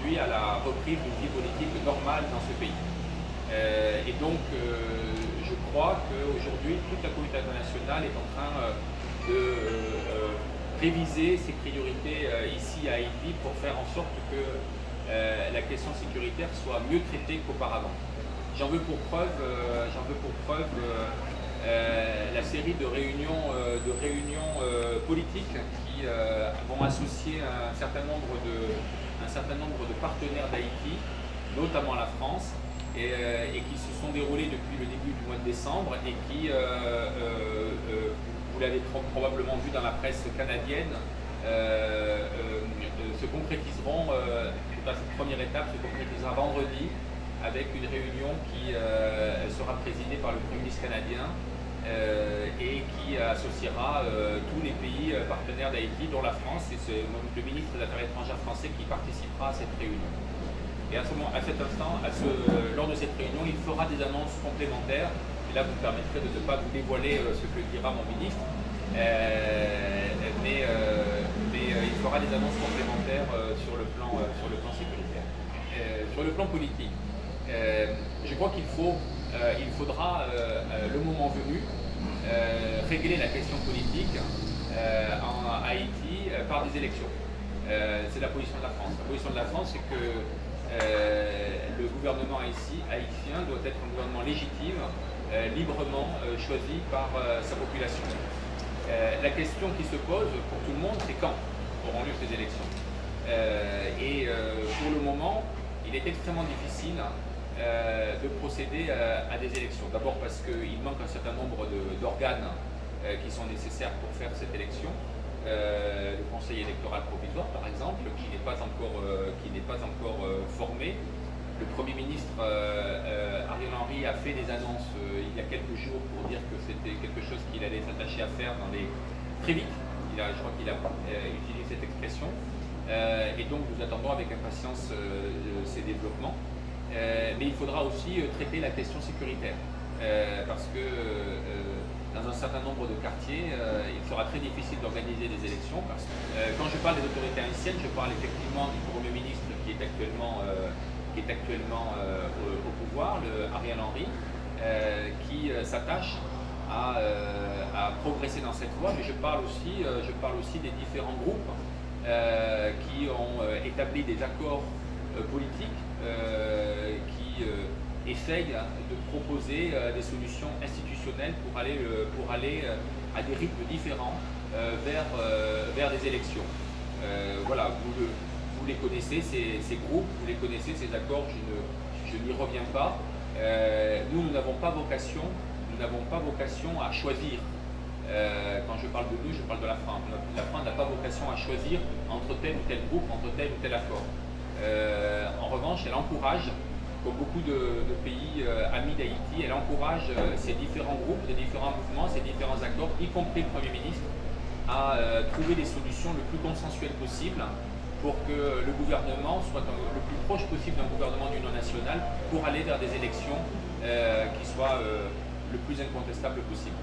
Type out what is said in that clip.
aujourd'hui à la reprise d'une vie politique normale dans ce pays. Et donc, je crois qu'aujourd'hui, toute la communauté internationale est en train de réviser ses priorités ici à Haïti pour faire en sorte que la question sécuritaire soit mieux traitée qu'auparavant. J'en veux pour preuve, la série de réunions politiques qui vont associer un certain nombre de partenaires d'Haïti, notamment la France, et qui se sont déroulées depuis le début du mois de décembre et qui, vous l'avez probablement vu dans la presse canadienne, se concrétiseront, cette première étape se concrétisera vendredi avec une réunion qui sera présidée par le Premier ministre canadien et qui associera tous les pays partenaires d'Haïti, dont la France, et c'est le ministre des Affaires étrangères français qui participera à cette réunion. Et à cet instant, lors de cette réunion, il fera des annonces complémentaires, et là vous me permettrez de ne pas vous dévoiler ce que dira mon ministre, mais il fera des annonces complémentaires sur le plan sécuritaire. Sur le plan politique, je crois qu'il faudra, le moment venu, régler la question politique en Haïti par des élections. C'est la position de la France. La position de la France, c'est que le gouvernement haïtien doit être un gouvernement légitime, librement choisi par sa population. La question qui se pose pour tout le monde, c'est quand auront lieu ces élections. Pour le moment, il est extrêmement difficile de procéder à des élections. D'abord parce qu'il manque un certain nombre d'organes qui sont nécessaires pour faire cette élection. Le Conseil électoral provisoire, par exemple, qui n'est pas encore formé. Le Premier ministre Ariel Henry a fait des annonces il y a quelques jours pour dire que c'était quelque chose qu'il allait s'attacher à faire très vite. Je crois qu'il a utilisé cette expression. Et donc nous attendons avec impatience ces développements. Mais il faudra aussi traiter la question sécuritaire. Parce que dans un certain nombre de quartiers, il sera très difficile d'organiser des élections. Parce que quand je parle des autorités haïtiennes, je parle effectivement du Premier ministre qui est actuellement au pouvoir, Ariel Henry, qui s'attache à progresser dans cette voie. Mais je parle aussi des différents groupes qui ont établi des accords politiques qui essayent de proposer des solutions institutionnelles pour aller à des rythmes différents vers des élections. Voilà, vous les connaissez, ces groupes, vous les connaissez, ces accords, je n'y reviens pas. Nous n'avons pas vocation à choisir. Quand je parle de nous, je parle de la France. La France n'a pas vocation à choisir entre tel ou tel groupe, entre tel ou tel accord. En revanche, elle encourage, comme beaucoup de pays amis d'Haïti, elle encourage ces différents groupes, ces différents mouvements, ces différents accords, y compris le Premier ministre, à trouver des solutions le plus consensuelles possible pour que le gouvernement soit le plus proche possible d'un gouvernement d'union nationale pour aller vers des élections qui soient le plus incontestables possible.